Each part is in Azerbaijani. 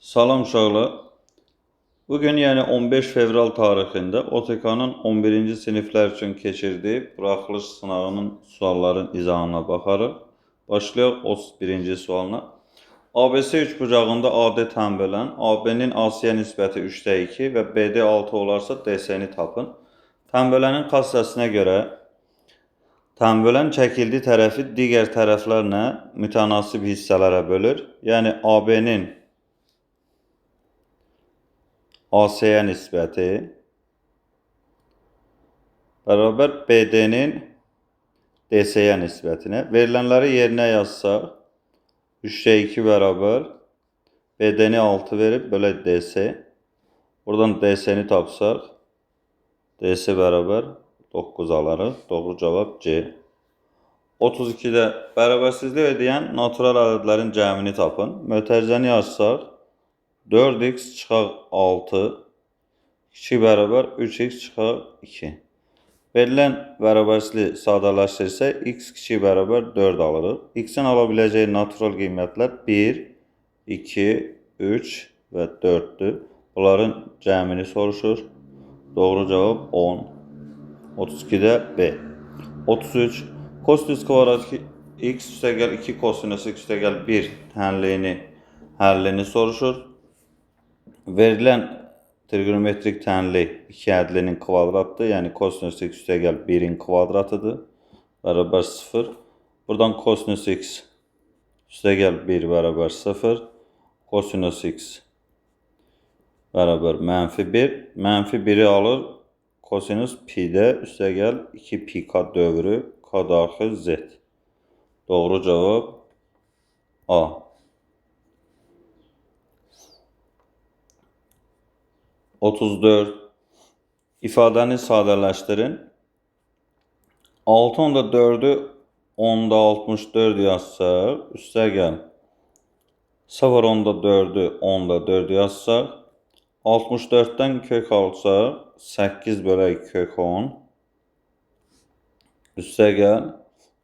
Salam uşaqlar. Bugün yəni 15 fevral tarixində OTK-nın 11-ci siniflər üçün keçirdiyi buraxılış sınağının sualların izahına baxarıq. Başlayaq 31-ci sualına. ABC üçbucağında AD tənbələn, AB-nin AC-yə nisbəti 3/2 və BD 6 olarsa DC-ni tapın. Tənbələnin xassəsinə görə tənbələn çəkildiyi tərəfi digər tərəflərlə mütənasib hissələrə bölür. Yəni AB-nin AC-yə nisbəti bərabər BD-nin DC-yə nisbətinə. Verilənləri yerinə yazsaq, 3/2 bərabər BD-ni 6 verib, bölə DC. Buradan DC-ni tapsaq, DC bərabər 9 alarıq. Doğru cavab C. 32-də bərabərsizlik ödəyən natural ədədlərin cəmini tapın. Mötərizəni yazsaq, 4x çıxaq 6, 2 bərabər 3x çıxaq 2. Verilən bərabərsizliyi sadələşdirsək, x kiçik bərabər 4 alırıq. X-in ala biləcəyi natural qiymətlər 1, 2, 3 və 4-dür. Bunların cəmini soruşur. Doğru cavab 10. 32-də B. 33. Kosinüs kvadrat x üstəgəl 2 kosinüs x üstəgəl 1 həllini soruşur. Verilən trigonometrik tənli 2 ədlinin kvadratdır. Yəni kosinüs x üstəgəl 1-in kvadratıdır. Bərabər 0. Buradan kosinüs x üstəgəl 1 bərabər 0. Kosinüs x bərabər -1. -1'i alır. Kosinüs pi-də üstəgəl 2 pi k dövrü k daxil z. Doğru cavab A. 34. İfadəni sadələşdirin. 6/4'ü 10/64 yazsaq, üstəgəl 0/4'ü 10/4 yazsaq, 64'dən kök alsaq, 8 bölək kök 10. Üstəgəl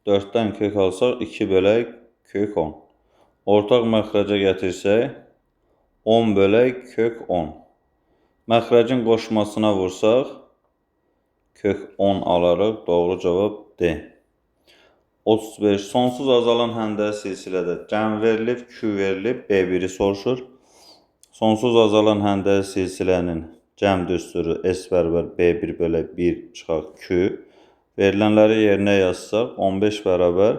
4'dən kök alsaq, 2 bölək kök 10. Ortaq məxrəcə gətirsək, 10 bölək kök 10. Məxrəcin qoşmasına vursaq, kök 10 alarıq. Doğru cavab D. 35. Sonsuz azalan həndələ silsilədə cəm verilib, Q verilib, B1'i soruşur. Sonsuz azalan həndələ silsilənin cəm düsturu S bərabər B1 bölə 1 çıxaq Q. Verilənləri yerinə yazsaq, 15 bərabər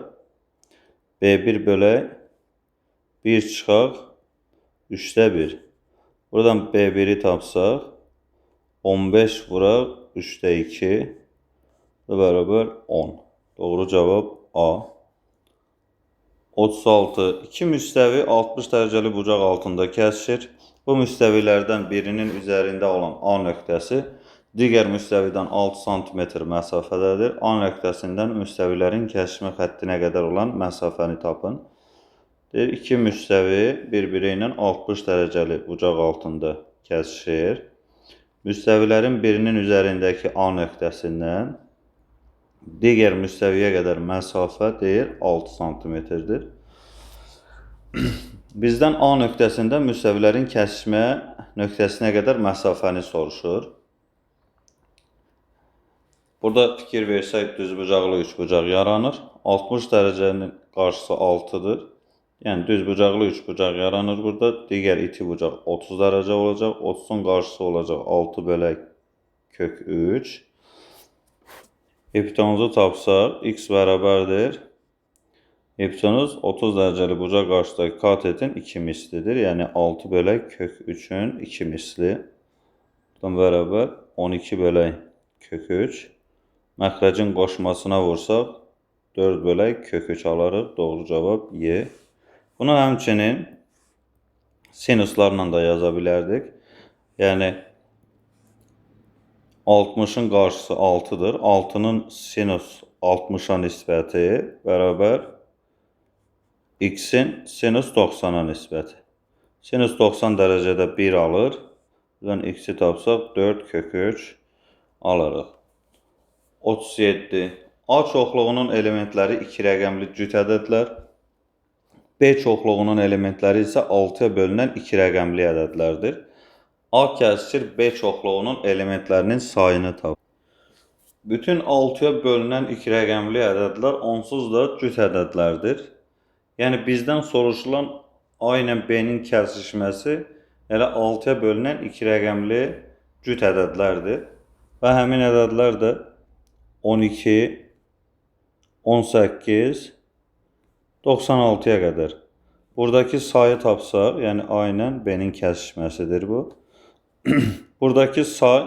B1 bölə 1 çıxaq 3/1. Buradan B1'i tapsaq, 15 vuraq 3/2 bərabər 10. Doğru cavab A. 36. İki müstəvi 60 dərəcəli bucaq altında kəsişir. Bu müstəvilərdən birinin üzərində olan A nöqtəsi digər müstəvidən 6 cm məsafədədir. A nöqtəsindən müstəvilərin kəsişmə xəttinə qədər olan məsafəni tapın. İki müstəvi bir-biri ilə 60 dərəcəli bucaq altında kəsişir. Müstəvilərin birinin üzərindəki A nöqtəsindən digər müstəviyə qədər məsafə deyir 6 cm-dir. Bizdən A nöqtəsində müstəvilərin kəsişmə nöqtəsinə qədər məsafəni soruşur. Burada fikir versək düzbucaqlı üçbucaq yaranır. 60 dərəcənin qarşısı 6'dır. Yəni düzbucaqlı üçbucaq yaranır burada. Digər iti bucaq 30 dərəcə olacaq. 30'un qarşısı olacaq 6 bölək kök 3. Hipotenuzu tapsaq, x bərabərdir. Hipotenuz 30 dərəcəli bucaq qarşısındakı katetin 2 mislidir. Yəni 6 bölək kök 3'ün 2 misli. Buradan bərabər 12 bölək kök 3. Məxrəcin qoşmasına vursaq, 4 bölək kök 3 alarıq. Doğru cavab Y. Bunu həmçinin sinuslarla da yaza bilərdik. Yəni 60'ın qarşısı 6'dır. 6'nın sinus 60'a nisbəti bərabər x-in sinus 90'a nisbəti. Sinus 90 dərəcədə 1 alır. Buradan x-i tapsaq 4 kök 3 alırıq. 37. A çoxluğunun elementləri 2 rəqəmli cüt ədədlər. B çoxluğunun elementləri isə 6-ya bölünən 2 rəqəmli ədədlərdir. A kəsr B çoxluğunun elementlərinin sayını tapır. Bütün 6-ya bölünən 2 rəqəmli ədədlər onsuz da cüt ədədlərdir. Yəni bizdən soruşulan A ilə B-nin kəsişməsi elə 6-ya bölünən 2 rəqəmli cüt ədədlərdir. Və həmin ədədlər də 12, 18, 96-ya qədər. Buradakı sayı tapsaq, yəni A ilə B-nin kəsişməsidir bu. Buradakı say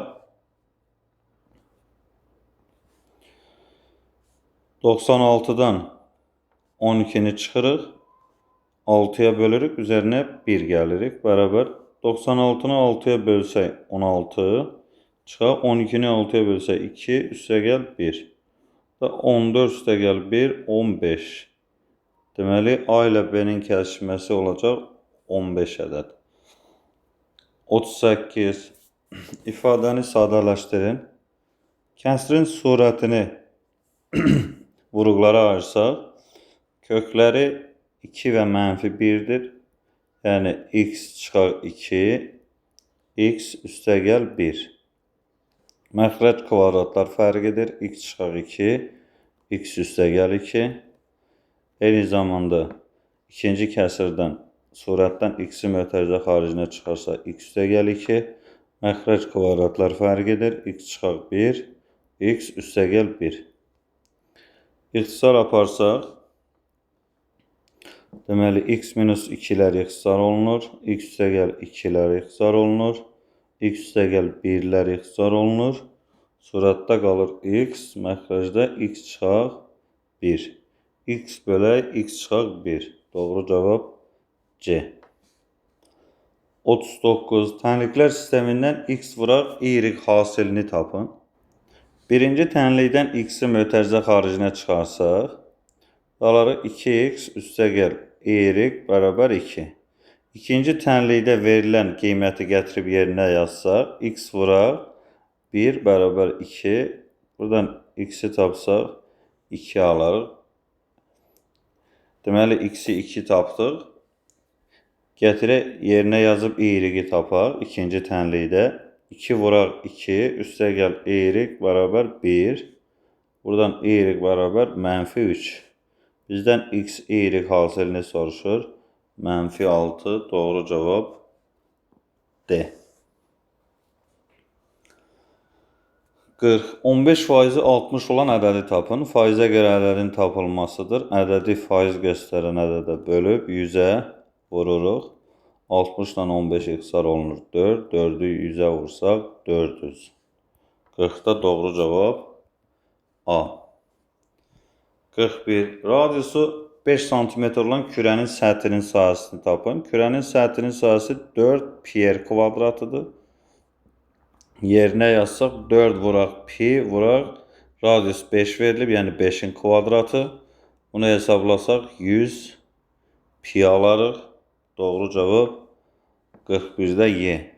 96-dan 12-ni çıxırıq, 6-ya bölürük, üzərinə 1 gəlirik, bərabər 96-nı 6-ya bölsək 16, çıxaq 12-ni 6-ya bölsək 2, üstəgəl 1. 14 üstəgəl 1, 15. Deməli, A ilə B-nin kəsişməsi olacaq 15 ədəd. 38. İfadəni sadələşdirin. Kəsrin surətini vuruqlara ayırsaq, kökləri 2 və -1-dir. Yəni, x çıxaq 2, x üstəgəl 1. Məxrəc kvadratlar fərqidir. X çıxaq 2, x üstəgəl 2. Eyni zamanda ikinci kəsirdən, surətdən x-i mötərizə xaricinə çıxarsa x üstəgəl 2. Məxrəc kvadratlar fərqidir. X çıxaq 1, x üstəgəl 1. İxtisar aparsaq, deməli, x minus 2-lər ixtisar olunur. X üstəgəl 2-lər ixtisar olunur. X üstəgəl 1-lər ixtisar olunur. Surətdə qalır x, məxrəcdə x çıxaq 1. X bölək x çıxaq 1. Doğru cavab C. 39. Tənliklər sistemindən x vuraq y hasilini tapın. Birinci tənlikdən x-i mötərizə xaricinə çıxarsaq, qaları 2x üstəgəl y bərabər 2. İkinci tənlikdə verilən qiyməti gətirib yerinə yazsaq, x vuraq 1 bərabər 2. Buradan x-i tapsaq 2 alırıq. Deməli, x-i 2 tapdıq. Gətirək yerinə yazıb y-i tapaq ikinci tənlikdə. 2 vuraq 2 üstəgəl y bərabər 1. Buradan y bərabər -3. Bizdən x, y hasilini soruşur. -6, doğru cavab D. 40. 15% 60 olan ədədi tapın. Faizə görə ədədin tapılmasıdır. Ədədi faiz göstərən ədədə bölüb 100-ə vururuq. 60 ilə 15 ixtisar olunur 4. 4-ü 100-ə vursaq 400. 40-da doğru cavab A. 41. Radiusu 5 cm olan kürənin səthinin sahəsini tapın. Kürənin səthinin sahəsi 4 pi kvadratıdır. Yerinə yazsaq 4 vuraq pi vuraq. Radius 5 verilib, yəni 5-in kvadratı. Bunu hesablasaq 100 pi alarıq. Doğru cavab 41-də Y.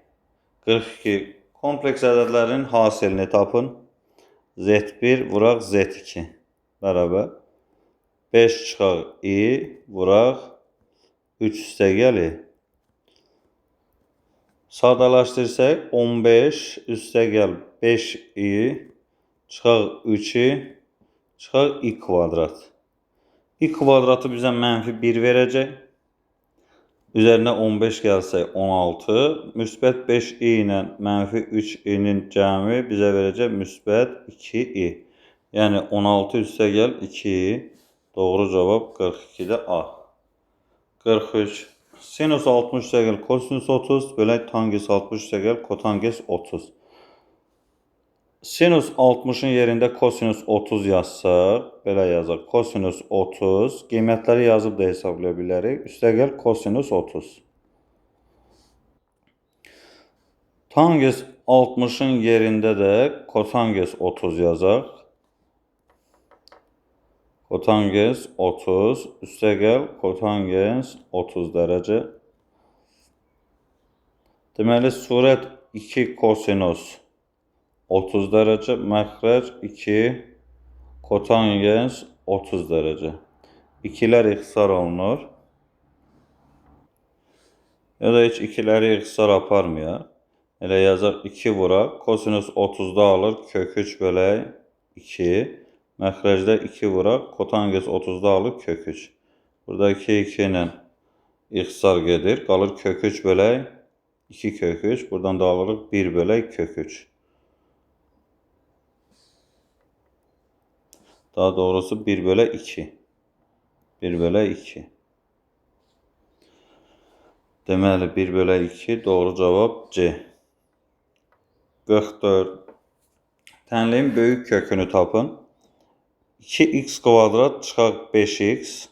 42. Kompleks ədədlərin hasilini tapın. Z1 vuraq Z2 bərabər 5 çıxaq i vuraq 3 üstəgəl i. Sadələşdirsək 15 üstəgəl 5 i çıxaq 3 i çıxaq i kvadrat. I kvadratı bizə -1 verəcək. Üzərinə 15 gəlsək 16. Müsbət 5 i ilə -3 i-nin cəmi bizə verəcək müsbət 2 i. Yəni 16 üstəgəl 2 i. Doğru cavab 42-də A. 43. Sinus 60 üstəgəl kosinus 30 bölək tangens 60 üstəgəl kotangens 30. Sinus 60-ın yerində kosinus 30 yazsaq, belə yazaq. Kosinus 30. Qiymətləri yazıb da hesablaya bilərik. Üstəgəl kosinus 30. Tangens 60-ın yerində də kotangens 30 yazaq. Kotangens 30 üstəgəl kotangens 30 dərəcə. Deməli, surət 2 kosinus 30 dərəcə, məxrəc 2 kotangens 30 dərəcə. 2-lər ixtisar olunur. Ya da heç ikiləri ixtisar aparmayaq. Elə yazaq 2 vuraq. Kosinus 30'da alır kök 3 bölək 2. Məxrəcdə 2 vuraq. Kotanges 30'da alır kök 3. Burada 2 ilə ixtisar gedir. Qalır kök 3 bölək 2 kök 3. Buradan da alırıq 1 bölək kök 3. Daha doğrusu 1 bölək 2. 1 bölək 2. Deməli 1 bölək 2 doğru cavab C. 44. Tənliyin böyük kökünü tapın. 2x kvadrat çıxaq 5x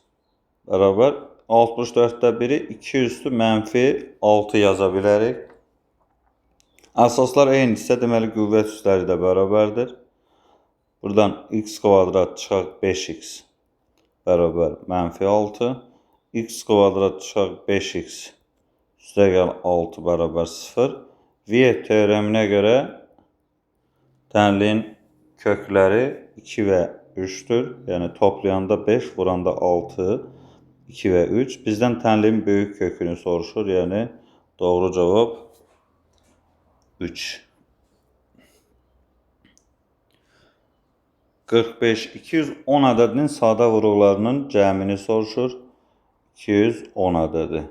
bərabər 64'də biri 2 üstü mənfi 6 yaza bilərik. Əsaslar eynidirsə deməli qüvvət üstləri də bərabərdir. Buradan x kvadrat çıxaq 5x bərabər mənfi 6. X kvadrat çıxaq 5x üstəgəl 6 bərabər 0. Viet teoreminə görə tənliyin kökləri 2 və 3'tür. Yəni toplayanda 5, vuranda 6, 2 və 3. Bizdən tənliyin böyük kökünü soruşur. Yəni doğru cavab 3. 45. 210 ədədinin sadə vuruqlarının cəmini soruşur. 210 ədədi.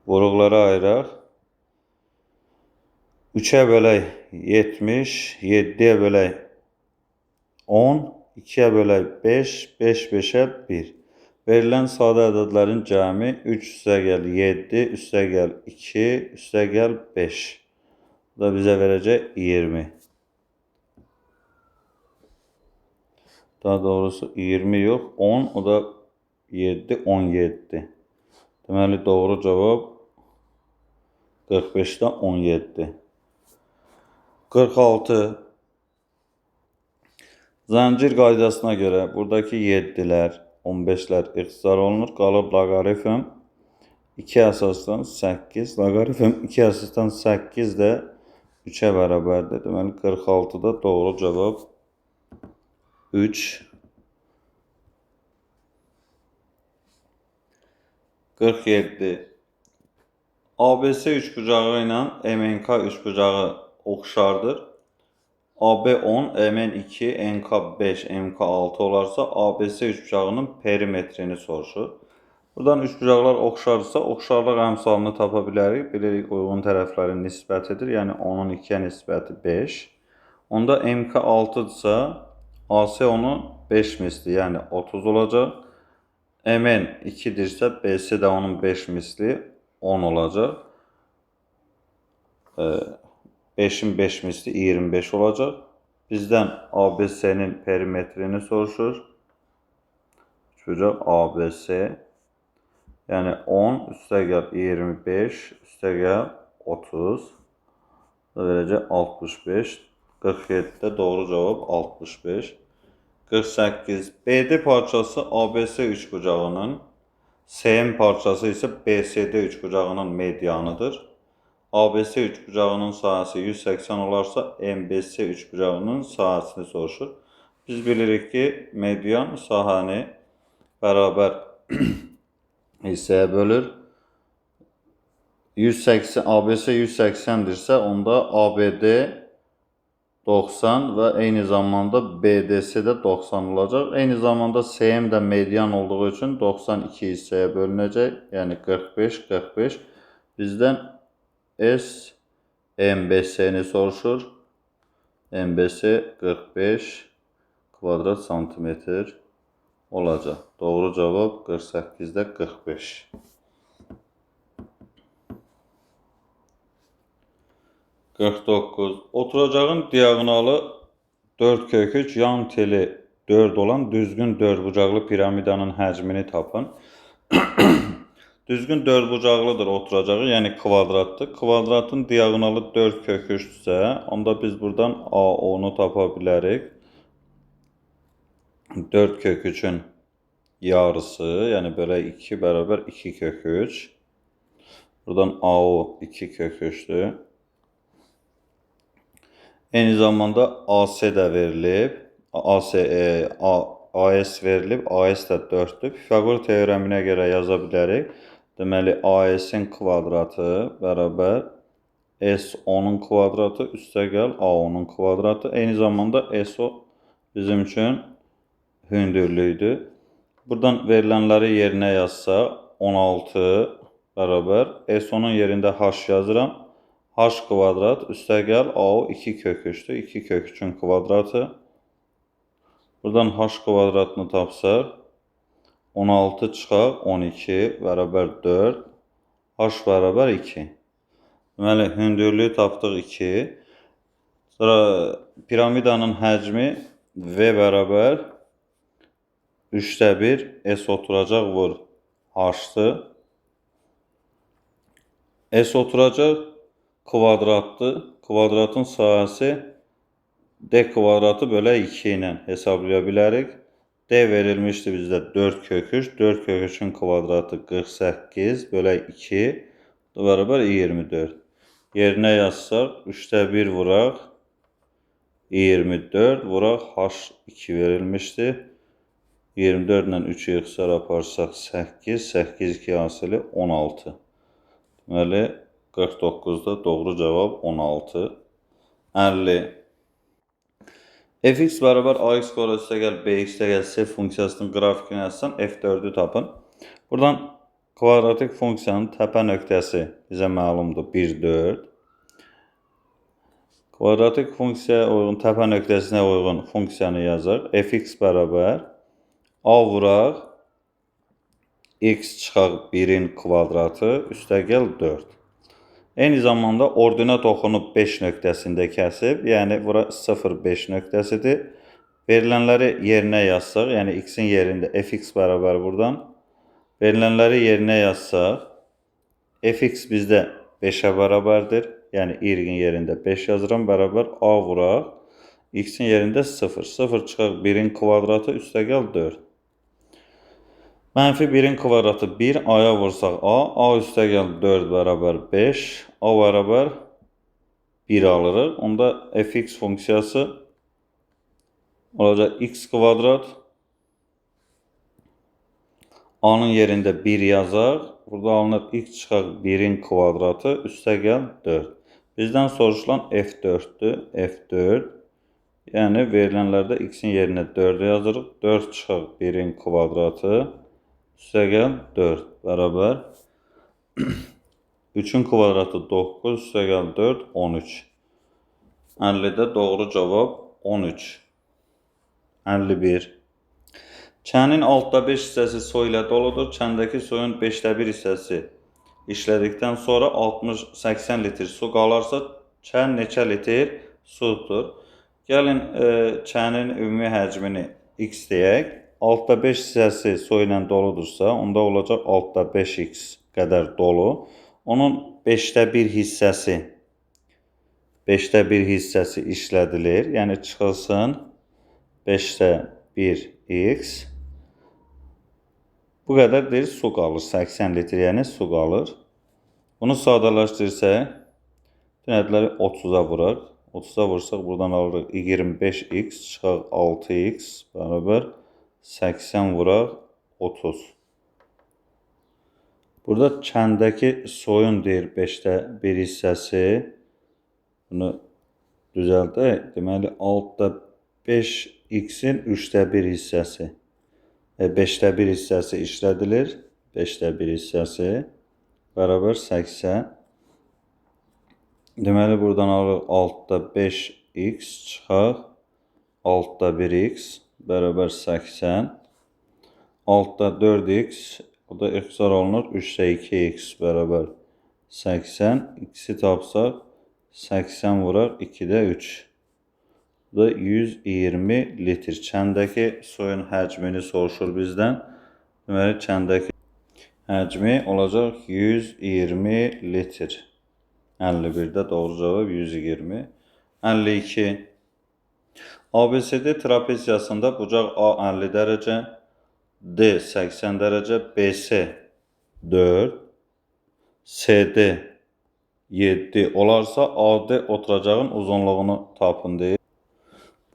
Vuruqlara ayıraq. 3'ə bölək 70, 7'yə bölək 10, 2'yə bölək 5, 5 5'ə 1. Verilən sadə ədədlərin cəmi 3 üstəgəl 7, üstəgəl 2, üstəgəl 5. Bu da bizə verəcək 20. Daha doğrusu 20 yox, 10, o da 7, 17. Deməli doğru cavab 45'də 17. 46. Zəncir qaydasına görə buradakı 7'lər, 15'lər ixtisar olunur. Qalıb loqaritm 2 əsasdan 8. Loqaritm 2 əsasdan 8 də 3'ə bərabərdir. Deməli 46'da doğru cavab 3. 47. ABC üçbucağı ilə MNK üçbucağı oxşardır. AB 10, MN 2, NK 5, MK 6 olarsa ABC üçbucağının perimetrini soruşur. Buradan üçbucaqlar oxşarsa oxşarlıq əmsalını tapa bilərik. Bilirik uyğun tərəflərin nisbətidir. Yəni 10'un 2'yə nisbəti 5. Onda MK 6-dırsa AC onun 5 misli, yəni 30 olacaq. MN 2'dirsə BC də onun 5 misli 10 olacaq. 5'in 5 misli 25 olacaq. Bizdən ABC'nin perimetrini soruşur. Üçbucaq ABC. Yəni 10 üstəgəl 25 üstəgəl 30. Verəcək 65. 47'də doğru cavab 65. 48. BD parçası ABC üçbucağının, CM parçası isə BCD üçbucağının medianıdır. ABC üçbucağının sahəsi 180 olarsa MBC üçbucağının sahəsini soruşur. Biz bilirik ki median sahəni bərabər hissəyə bölür. 180, ABC 180'dirsə onda ABD 90 və eyni zamanda BDC də 90 olacaq. Eyni zamanda CM də median olduğu üçün 92 hissəyə bölünəcək. Yəni 45, 45. Bizdən S MBC-ni soruşur. MBC 45 kvadrat santimetr olacaq. Doğru cavab 48'də 45. 49. Oturacağın diagonalı 4 kök 3, yan teli 4 olan düzgün dördbucaqlı piramidanın həcmini tapın. Düzgün dördbucaqlıdır oturacağı, yəni kvadratdır. Kvadratın diagonalı 4 kök 3-dürsə, onda biz buradan AO-nu tapa bilərik. 4 kök 3'ün yarısı, yəni bölək 2 bərabər 2 kök 3. Buradan AO 2 kök 3'dür. Eyni zamanda AC də verilib. AS verilib. AS də 4'dür. Pifaqor teoreminə görə yaza bilərik. deməli AS-in kvadratı bərabər S10-un kvadratı üstəgəl A10-un kvadratı. Eyni zamanda SO bizim üçün hündürlüydür. Buradan verilənləri yerinə yazsaq 16 bərabər S10-un yerində H yazıram. H kvadrat üstəgəl AO 2 kök 3'dür. 2 kök 3'ün kvadratı. Buradan H kvadratını tapsaq 16 çıxaq 12 bərabər 4. H bərabər 2. Deməli, hündürlüyü tapdıq 2. Sonra piramidanın həcmi V bərabər 3/1 S oturacaq vur H-dır. S oturacaq kvadratdır. Kvadratın sahəsi D kvadratı bölə 2 ilə hesablaya bilərik. D verilmişdi bizdə 4 kök 3. 4 kök 3'ün kvadratı 48 bölə 2 bərabər 24. Yerinə yazsaq 3/1 vuraq 24 vuraq H2 verilmişdi. 24 ilə 3'ü yığsar aparsaq 8. 8 2 hasili 16. Deməli 49'da doğru cavab 16. 50. Fx bərabər ax qora üstəgəl bx üstəgəl c funksiyasının qrafikini yazsan f4'ü tapın. Buradan kvadratik funksiyanın təpə nöqtəsi bizə məlumdur 1 4. Kvadratik funksiyaya uyğun təpə nöqtəsinə uyğun funksiyanı yazaq. Fx bərabər a vuraq x çıxaq 1'in kvadratı üstəgəl 4. Eyni zamanda ordinat oxunub 5 nöqtəsində kəsib, yəni bura 0,5 nöqtəsidir. Verilənləri yerinə yazsaq, yəni x-in yerində fx bərabər buradan. Verilənləri yerinə yazsaq, fx bizdə 5'ə bərabərdir. Yəni y-in yerində 5 yazıram, bərabər a vuraq. X-in yerində 0. 0 çıxaq 1'in kvadratı üstəgəl 4. Mənfi 1'in kvadratı 1, a-ya vursaq a üstəgəl 4 bərabər 5, a bərabər 1 alırıq. Onda fx funksiyası olacaq x kvadrat. A-nın yerində 1 yazaq. Burada alınır x çıxaq 1'in kvadratı üstəgəl 4. Bizdən soruşulan f4'dür. f4. Yəni verilənlərdə x-in yerinə 4 yazırıq. 4 çıxaq 1'in kvadratı üstəgəl 4 bərabər 3'ün kvadratı 9 üstəgəl 4 13. 50'də doğru cavab 13. 51. Çənin altda 5 hissəsi su ilə doludur. Çəndəki suyun 5'də 1 hissəsi işlədikdən sonra 60-80 litr su qalarsa çən neçə litr su tutur? Gəlin çənin ümumi həcmini x deyək. Altda 5 hissəsi su ilə doludursa, onda olacaq altda 5x qədər dolu. Onun 5'də 1 hissəsi işlədilir. Yəni çıxılsın 5'də 1x. Bu qədər deyir su qalır. 80 litr yəni su qalır. Bunu sadələşdirsək, ədləri 30'a vuraq. 30'a vursaq buradan alırıq 25x çıxaq 6x bərabər 80 vuraq 30. Burada kəndəki suyun deyir 5'də 1 hissəsi. Bunu düzəldək. Deməli altda 5x'in 3'də 1 hissəsi. 5'də 1 hissəsi işlədilir. 5'də 1 hissəsi bərabər 80. Deməli buradan alırıq altda 5x çıxaq altda 1x bərabər 80. Altda 4x, o da ixtisar olunur 3'də 2x bərabər 80. X'i tapsaq 80 vuraq 2'də 3. Bu da 120 litr. Çəndəki suyun həcmini soruşur bizdən. Deməli çəndəki həcmi olacaq 120 litr. 51'də doğru cavab 120. 52. ABCD trapeziyasında bucaq A 50 dərəcə, D 80 dərəcə, BC 4, CD 7 olarsa AD oturacağın uzunluğunu tapın deyir.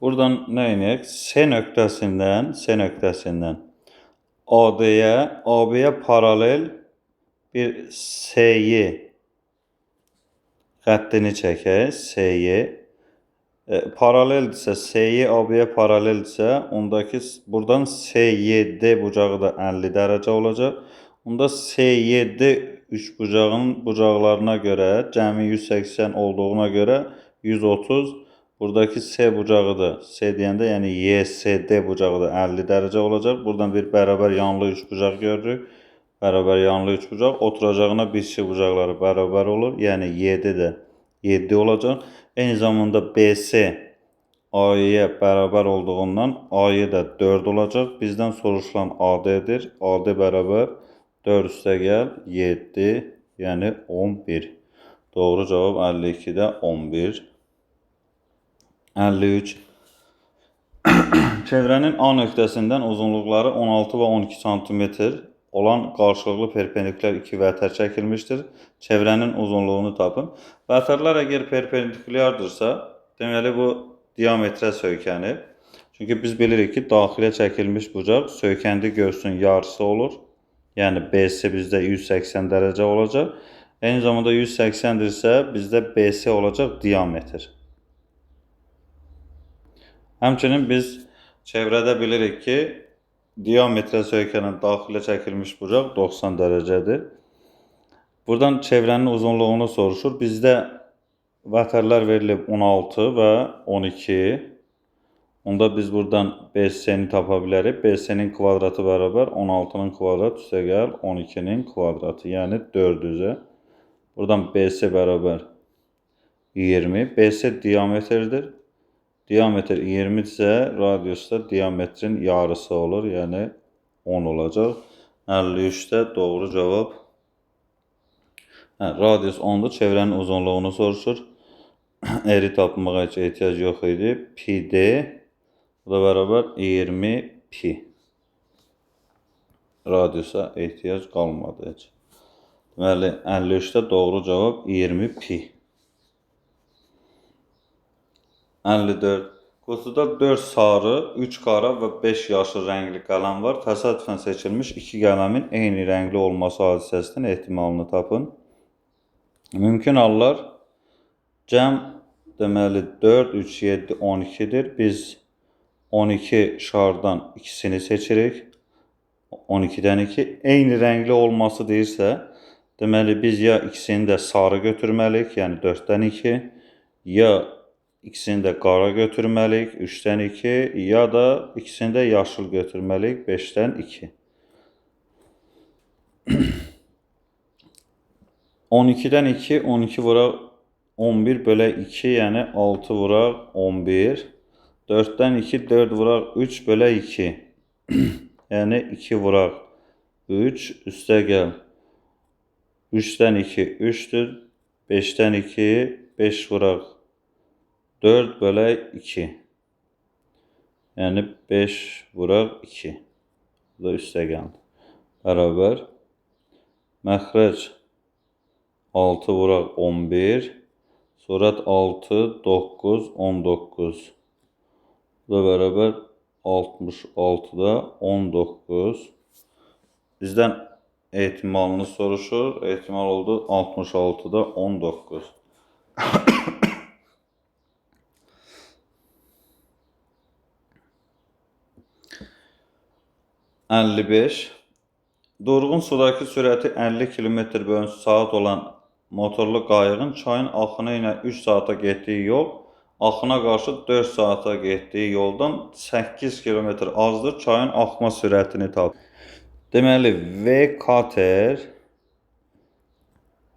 Buradan nə edək? C nöqtəsindən AD-yə, AB-yə paralel bir SY xəttini çəkək. SY paraleldirsə, SY AB-yə paraleldirsə, ondakı buradan SYD bucağı da 50 dərəcə olacaq. Onda SYD üçbucağının bucaqlarına görə cəmi 180 olduğuna görə 130. Buradakı S bucağı da, S deyəndə yəni YSD bucağı da 50 dərəcə olacaq. Buradan bir bərabər yanlı üçbucaq görürük. Bərabər yanlı üçbucaq oturacağına bitişik bucaqları bərabər olur. Yəni YD də 7 olacaq. Eyni zamanda BS AY-yə bərabər olduğundan AY da 4 olacaq. Bizdən soruşulan AD-dir. AD bərabər 4 üstə gəl 7, yəni 11. Doğru cavab 52-də 11. 53. Çevrənin A nöqtəsindən uzunluqları 16 və 12 cm olan qarşılıqlı perpendikulyar iki vətər çəkilmişdir. Çevrənin uzunluğunu tapın. Vətərlər əgər perpendikulyardırsa, deməli bu diametrə söykənir. Çünki biz bilirik ki, daxilə çəkilmiş bucaq söykəndi görsün yarısı olur. Yəni BC bizdə 180 dərəcə olacaq. Eyni zamanda 180-dirsə, bizdə BC olacaq diametr. Həmçinin biz çevrədə bilirik ki, diametrə söykənən daxilə çəkilmiş bucaq 90 dərəcədir. Buradan çevrənin uzunluğunu soruşur. Bizdə vətərlər verilib 16 və 12. Onda biz buradan BC-ni tapa bilərik. BC-nin kvadratı bərabər 16-nın kvadratı üstə gəl 12-nin kvadratı. Yəni 400-ə. Buradan BC bərabər 20. BC diametrdir. Diametr 20-dirsə, radiusda diametrin yarısı olur. Yəni 10 olacaq. 53-də doğru cavab. Radius 10-dur. Çevrənin uzunluğunu soruşur. R-i tapmağa heç ehtiyac yox idi. Pi-D. Bu da bərabər 20 pi. Radiusa ehtiyac qalmadı heç. Deməli, 53-də doğru cavab 20 pi. 54. Qutuda 4 sarı, 3 qara və 5 yaşıl rəngli qələm var. Təsadüfən seçilmiş iki qələmin eyni rəngli olması hadisəsinin ehtimalını tapın. Mümkün hallar cəm deməli 4, 3, 7, 12-dir. Biz 12 şardan ikisini seçirik. 12-dən 2 eyni rəngli olması deyirsə, deməli biz ya ikisini də sarı götürməliyik, yəni 4-dən 2, ya ikisini də qara götürməliyik, 3-dən 2, ya da ikisini də yaşıl götürməliyik, 5-dən 2. 12-dən 2, 12 vuraq 11 bölə 2, yəni 6 vuraq 11. 4-dən 2, 4 vuraq 3 bölə 2. Yəni 2 vuraq 3, üstə gəl. 3-dən 2, 3-dür. 5-dən 2, 5 vuraq 4 bölə 2. Yəni 5 vuraq 2. Bu da üstə gəldi. Bərabər. Məxrəc 6 vuraq 11. Surət 6, 9, 19. Bu da bərabər 66-da 19. Bizdən ehtimalını soruşur. Ehtimal oldu 66-da 19. 55. Durğun sudakı sürəti 50 km/saat olan motorlu qayığın çayın axını ilə 3 saata getdiyi yol, axına qarşı 4 saata getdiyi yoldan 8 km azdır. Çayın axma sürətini tap. Deməli, V kater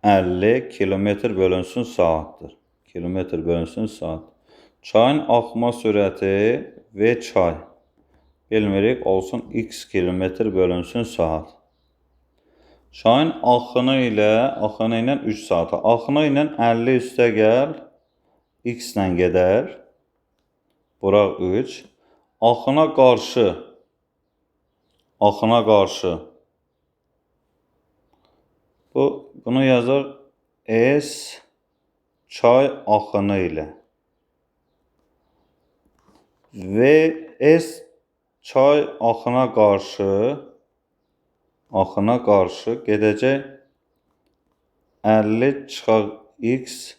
50 km/saatdır. Km/saat. Çayın axma sürəti V çay. Bilmirik, olsun x km/saat. Çayın axını ilə 3 saata. Axını ilə 50 üstə gəl, x ilə gedər. Vuraq 3. Axına qarşı. Bunu yazaq S çay axını ilə. V S çay axına qarşı gedəcək 50 çıxaq x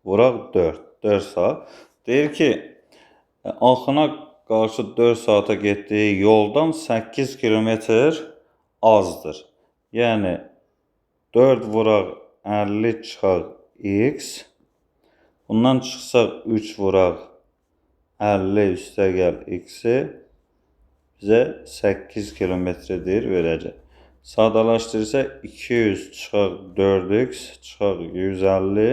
vuraq 4. 4 saat. Deyir ki, axına qarşı 4 saata getdiyi yoldan 8 kilometr azdır. Yəni 4 vuraq 50 çıxaq x. Bundan çıxsaq 3 vuraq 50 üstəgəl x-i bizə 8 kilometrdir verəcək. Sadələşdirsək 200 çıxaq 4x çıxaq 150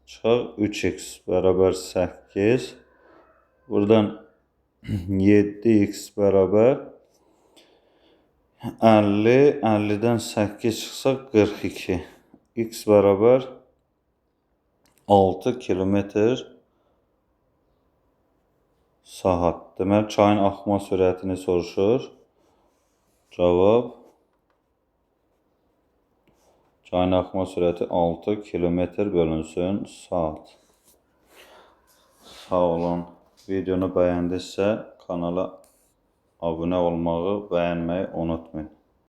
çıxaq 3x bərabər 8. Buradan 7x bərabər 50, 50-dən 8 çıxsaq 42. X bərabər 6 kilometr saat. Deməli, çayın axma sürətini soruşur. Cavab: çayın axma sürəti 6 kilometr bölünsün saat. Sağ olun. Videonu bəyəndinizsə kanala abunə olmağı, bəyənməyi unutmayın.